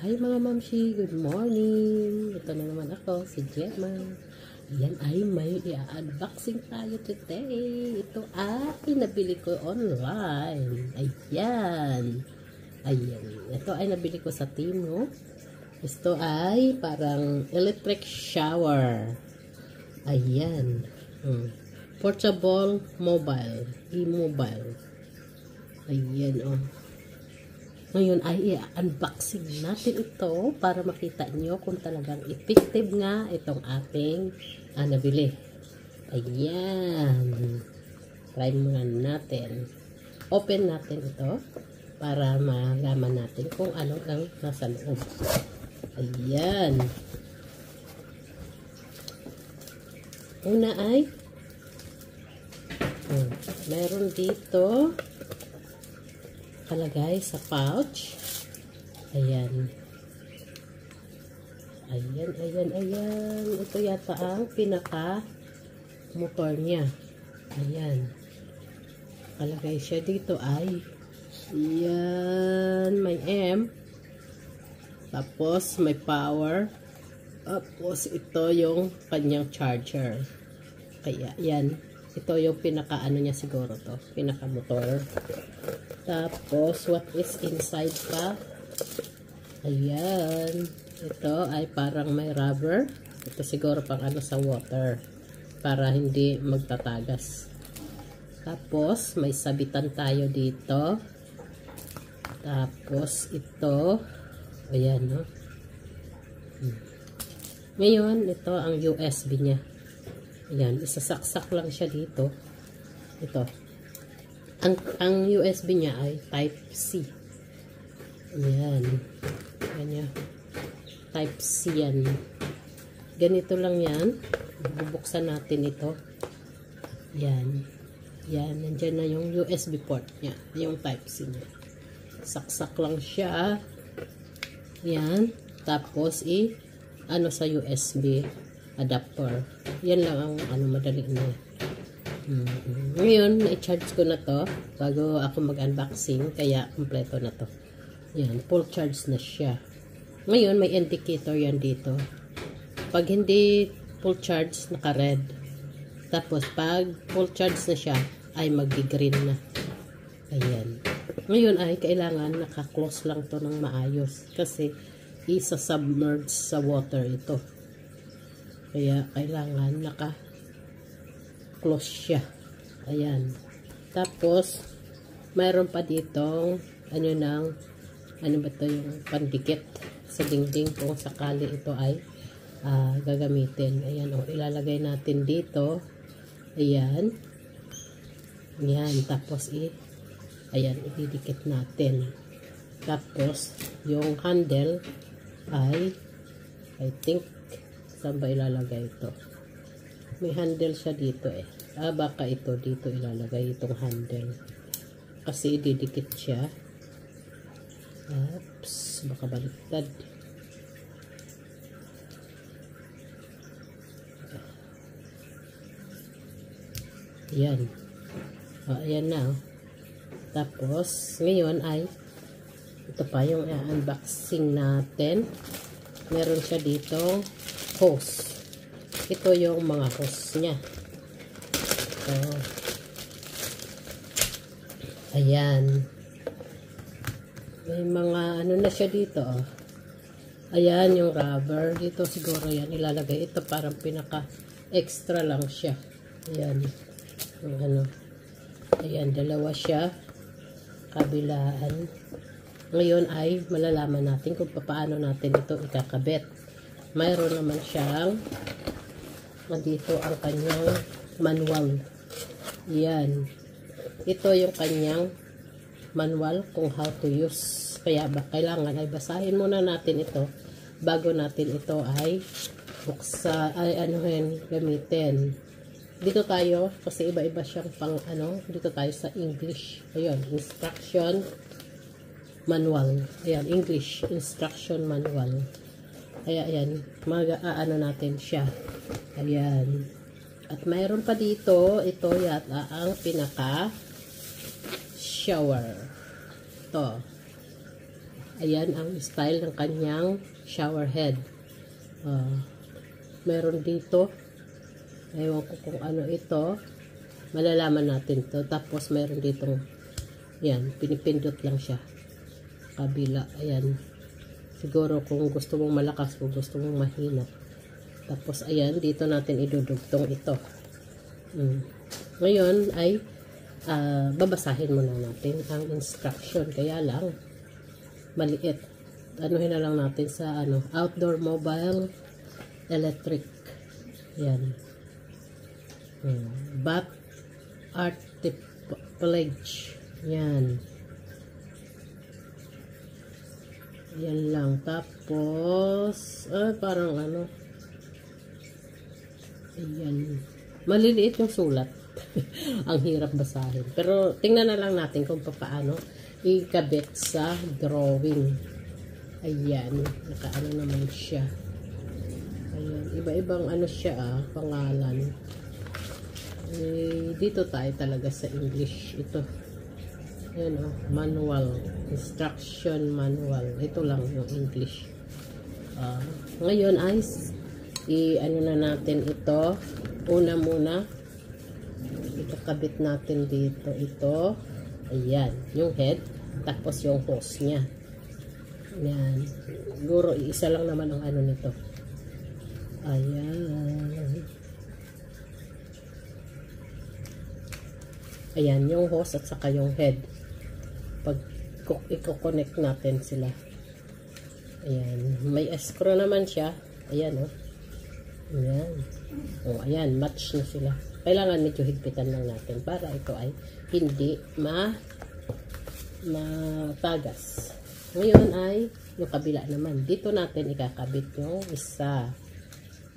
Hi mga mamshi, good morning. Ito na naman ako, si Gemma. Yan ay may i-unboxing tayo today. Ito ay nabili ko online. Ayan. Ayan. Ito ay nabili ko sa Temu. Ito ay parang electric shower. Ayan. Portable mobile. E-mobile. Ayan oh. Ngayon ay i-unboxing natin ito para makita nyo kung talagang effective nga itong ating nabili. Ayan. Try muna natin. Open natin ito para malaman natin kung ano ang nasa loob. Ayan. Una ay meron dito kalagay sa pouch. Ayan. Ayan, ayan, ayan. Ito yata ang pinaka motor niya. Ayan. Kalagay siya dito ay ayan, may M. Tapos may power. Tapos ito yung kanyang charger. Kaya yan. Ito yung pinaka ano niya siguro to. Pinaka motor. Tapos, what is inside pa? Ayan. Ito ay parang may rubber. Ito siguro pang ano sa water. Para hindi magtatagas. Tapos, may sabitan tayo dito. Tapos, ito. Ayan, no? Ngayon, ito ang USB niya. Ayan. Isasaksak lang siya dito. Ito. Ang USB niya ay Type-C. Ayan. Ayan. Type-C yan. Ganito lang yan. Bubuksan natin ito. Ayan. Ayan. Nandyan na yung USB port niya. Yung Type-C niya. Saksak lang siya. Ayan. Tapos, ano sa USB adapter. Yan lang ang madali na. Ngayon, na-charge ko na to bago ako mag-unboxing, kaya kompleto na to. Yan, full charge na siya. Ngayon, may indicator yan dito. Pag hindi full charge, naka-red. Tapos, pag full charge na siya, ay mag-green na. Ayan. Ngayon ay kailangan naka-close lang to ng maayos kasi isa-submerge sa water ito. Kaya kailangan naka-close siya. Ayan. Tapos, mayroon pa dito ano ba ito yung pandikit sa dingding kung sakali ito ay gagamitin. Ayan o, ilalagay natin dito. Ayan. Ayan. Tapos, ayan, ididikit natin. Tapos, yung handle ay, I think, saan ba ilalagay ito? May handle siya dito eh. Baka ito dito ilalagay itong handle. Kasi ididikit siya. Oops, baka baliktad. Ayan. Ayan na. Tapos, ngayon ay ito pa yung unboxing natin. Meron siya dito hose. Ito yung mga hose niya. Ito. Ayan. May mga ano na siya dito. Oh. Ayan yung rubber. Dito siguro yan ilalagay. Ito parang pinaka extra lang siya. Ayan. Yung ano. Ayan, dalawa siya. Kabilaan. Ngayon ay malalaman natin kung paano natin ito ikakabit. Mayroon naman siyang dito ang kanyang manual. Yan. Ito yung kanyang manual kung how to use. Kaya kailangan ay basahin muna natin ito bago natin ito ay gamitin. Dito tayo kasi iba-iba siyang pang dito tayo sa English. Ayun, instruction manual. Ayan, English instruction manual. Kaya ayan, natin siya. Ayan. At mayroon pa dito, ito yata ang pinaka shower. Ito. Ayan ang style ng kanyang shower head. Meron dito. Ewan ko kung ano ito. Malalaman natin to. Tapos meron ditong, yan, pinipindot lang siya. Kabila, ayan. Siguro kung gusto mong malakas o gusto mong mahina. Tapos ayan, dito natin idudugtong ito. Ngayon ay babasahin muna natin ang instruction. Kaya lang, maliit. Anuhin na lang natin sa outdoor mobile electric. Yan. Bat articulage. Yan. Yan lang. Tapos, parang ayan. Maliliit yung sulat. Ang hirap basahin. Pero, tingnan na lang natin kung paano ikabit sa drawing. Ayan. Nakaano naman siya. Ayan. Iba-ibang siya, pangalan. Dito tayo talaga sa English. Ito. Ayan manual. Instruction manual. Ito lang yung English. Ngayon ay na natin ito. Una muna. Ikakabit natin dito. Ito. Ayan. Yung head. Tapos yung hose niya. Ayan. Siguro isa lang naman ang nito. Ayan. Ayan. Yung hose at saka yung head. Pag i-connect natin sila. Ayan. May screw naman siya. Ayan Ayan. Ayan. Match na sila. Kailangan medyo higpitan lang natin para ito ay hindi matagas. Ngayon ay yung kabila naman. Dito natin ikakabit yung isa.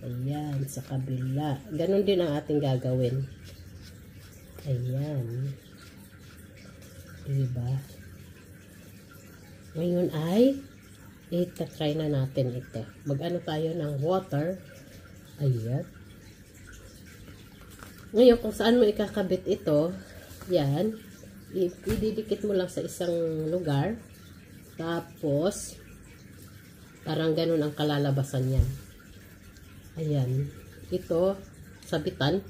Ayan. Sa kabila. Ganon din ang ating gagawin. Ayan. Diba? Ngayon ay itatry na natin ito. Mag-ano tayo ng water. Ayan. Ngayon, kung saan mo ikakabit ito, yan, ididikit mo lang sa isang lugar. Tapos, parang ganun ang kalalabasan yan. Ayan. Ito, sabitan.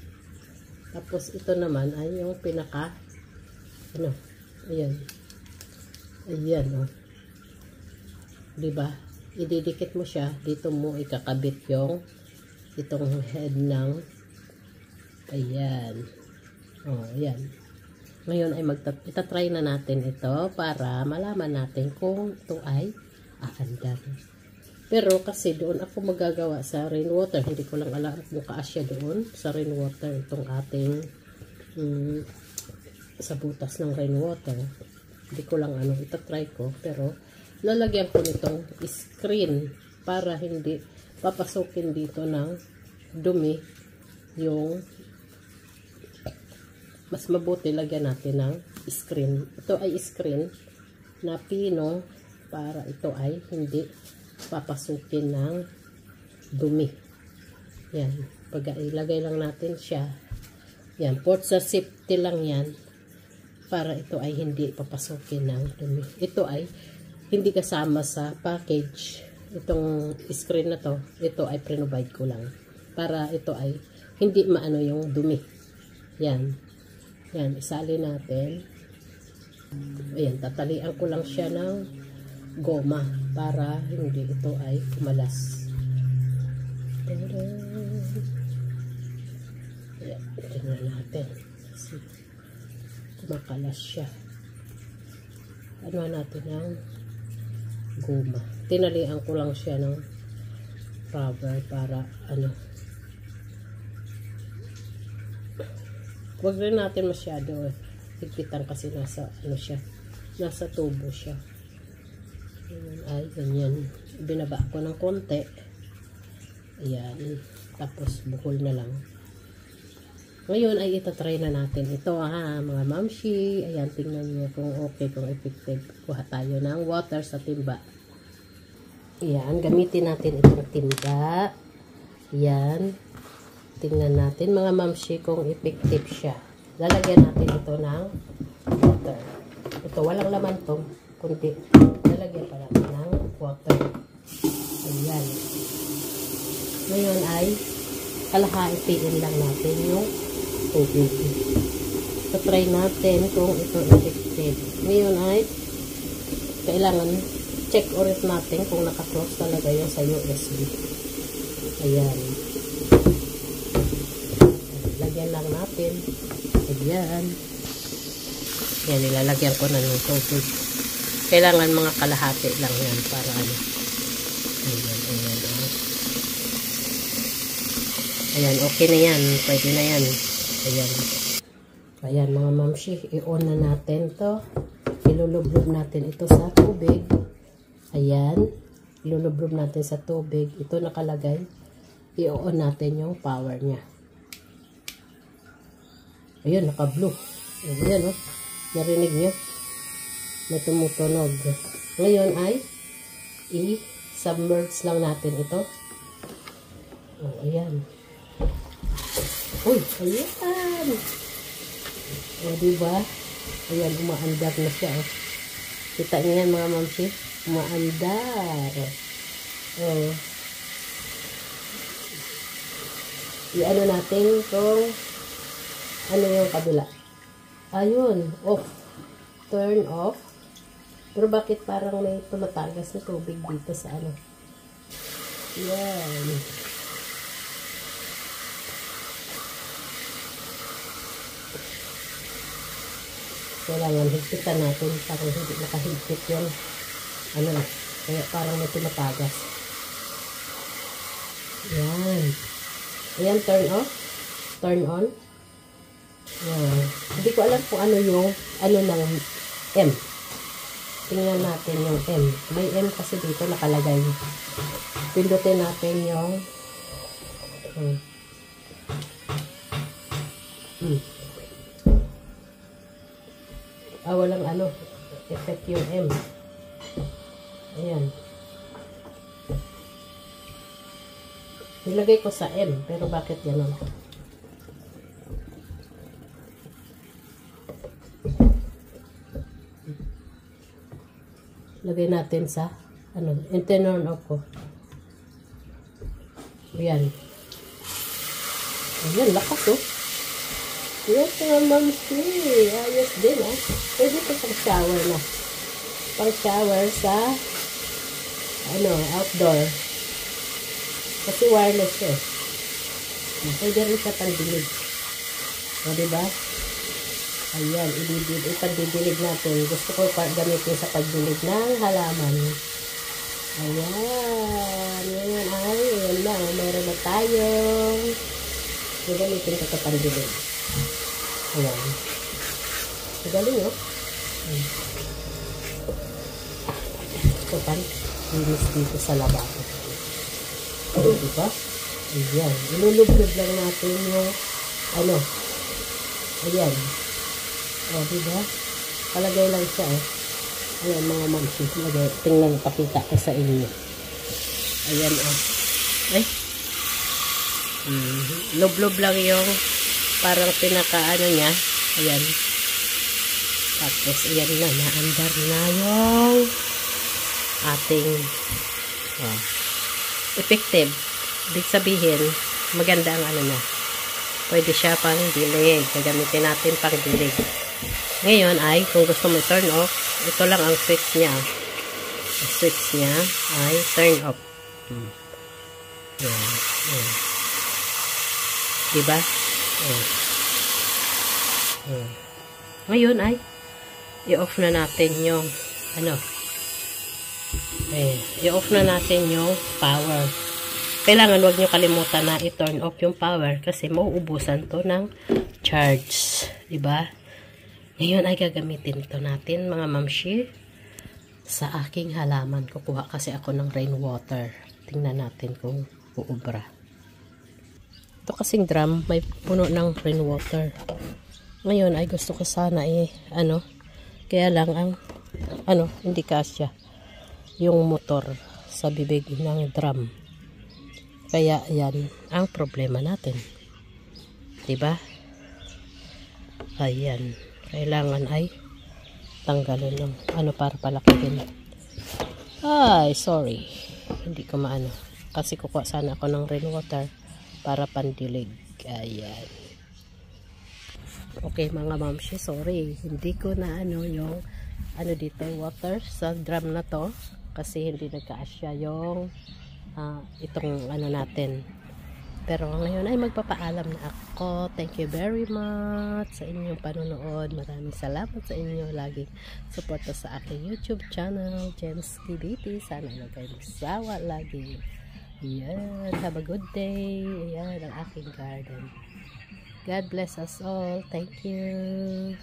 Tapos, ito naman ay yung pinaka, ayan. Ayan, Diba? Ididikit mo siya. Dito mo ikakabit yung itong head ng ayan. Ayan. Ngayon ay itatry na natin ito para malaman natin kung ito ay aandar. Pero kasi doon ako magagawa sa rainwater. Hindi ko lang alam kung kaasya doon sa rainwater. Itong ating sa butas ng rainwater. Hindi ko lang itatry ko. Pero lalagyan ko nitong screen para hindi papasukin dito ng dumi yung mas mabuti lagyan natin ng screen. Ito ay screen na pino para ito ay hindi papasukin ng dumi. Yan. Pag ilagay lang natin siya. Yan. Port sa safety lang yan para ito ay hindi papasukin ng dumi. Ito ay hindi kasama sa package. Itong screen na to, ito ay pre-provide ko lang para ito ay hindi maano yung dumi. Yan. Yan, isali natin. Ayan, tatalian ko lang siya ng goma para hindi ito ay kumalas. Ayan, tingnan natin. Kumakalas siya. Ano natin ng goma. Tinalian ko lang siya ng rubber para huwag rin natin masyado higpitan kasi nasa siya, nasa tubo siya. Ayan, ay ganyan, binaba ko ng konti. Ayan, tapos bukol na lang. Ngayon ay itatry na natin ito mga mamshi. Ayan, tingnan niyo kung okay, kung effective. Kuha tayo ng water sa timba. Ayan, gamitin natin itong timba. Ayan, tingnan natin mga mamshi kung effective siya. Lalagyan natin ito ng water. Ito, walang laman to, kunti. Lalagyan pa natin water. Ayan. Ngayon ay kalahatiin lang natin yung tubig. So, try natin kung ito affected. Ngayon ay kailangan check ulit natin kung naka-close talaga yung sa USB. Ayan. Lagyan lang natin. Ayan. Yan, nilalagyan ko na ng tubig. Kailangan mga kalahati lang yan para ano. Ayan, ayan, ayan. Ayan, okay na yan. Pwede na yan. Ayan. Ayan, mga mamshi. I-on na natin to. Ilulublob natin ito sa tubig. Ayan. Ilulublob natin sa tubig. Ito nakalagay. I-on natin yung power niya. Ayan, naka-blue. Ayan, oh. Narinig niyo? May tumutunog. Ngayon ay i-submerge lang natin ito. Oh, ayan. Uy, ayan. O, diba? Ayan, umaandar na siya. Oh. Kita niyo yan, mga mamsi? Umaandar. Oh. I-ano natin kung ano yung kabila. Ayun, off. Turn off. Pero bakit parang may tumatagas na tubig dito sa ano? Yan. Kailangan higpitan natin para hindi nakahigpit yun. Ano, kaya parang may tumatagas. Yan. Ayan, turn off. Turn on. Yan. Hindi ko alam kung ano yung ano ng M. Tingnan natin yung M. May M kasi dito nakalagay. Pindutin natin yung walang ano effect yung M. Ayan. Nilagay ko sa M, pero bakit gano'n? Lagay natin sa ano, turn off ko. Ayan. Ayan, lakas oh. Yes, mga mamsi. Ayos din ah. Pwede ito pang shower na. Pang shower sa ano, outdoor. Kasi wireless siya. Pwede rin siya pang-dilig. O, diba? Ayan, ipagdidilig natin. Gusto ko gamitin sa pagdilig ng halaman. Ayan. Ayan ay, ayan na. Meron na tayong gagamitin ko sa pagdilig. Ayan. Magaling, oh. Ito pan, linis dito sa lababo. Diba? Ayan. Ilulublob lang natin yung ano. Ayan. O, diba? Palagay lang siya, eh. Ayan, mga mamsi. Tingnan, pakita ko sa inyo. Ayan, oh. Ay. Lublob lang yung parang pinaka-ano niya. Ayan. Tapos, ayan na. Naandar na yung ating effective. Ibig sabihin, maganda ang ano na. Pwede siya pang dilig. Gagamitin natin pang dilig. Ngayon ay, kung gusto mo turn off, ito lang ang switch niya. Ang switch niya ay turn off. Ayan. Ayan. Diba? Ayan. Ayan. Ngayon ay, i-off na natin yung ano. Ayan. I-off na natin yung power. Kailangan wag nyo kalimutan na i-turn off yung power kasi mauubusan to ng charge. Diba? Ngayon ay gagamitin ito natin mga mamshi sa aking halaman. Kukuha kasi ako ng rainwater. Tingnan natin kung uubra. Ito kasing drum may puno ng rainwater. Ngayon ay gusto ko sana ano, kaya lang ang ano, hindi kasya yung motor sa bibig ng drum. Kaya yan ang problema natin. Diba? Ayan. Kailangan ay tanggalin ng ano para palakihin. Ay, sorry. Hindi ko maano. Kasi kukuha sana ako ng rainwater para pandilig. Ayan. Okay mga mamshi, sorry. Hindi ko na ano yung ano dito, water sa drum na to. Kasi hindi nagkaasya yung itong ano natin. Pero ngayon ay magpapaalam na ako. Thank you very much sa inyong panonood. Maraming salamat sa inyo. Laging suporta sa aking YouTube channel, Jenski Beauty. Sana huwag kayo magsawa lagi. Ayan. Have a good day. Ayan ang aking garden. God bless us all. Thank you.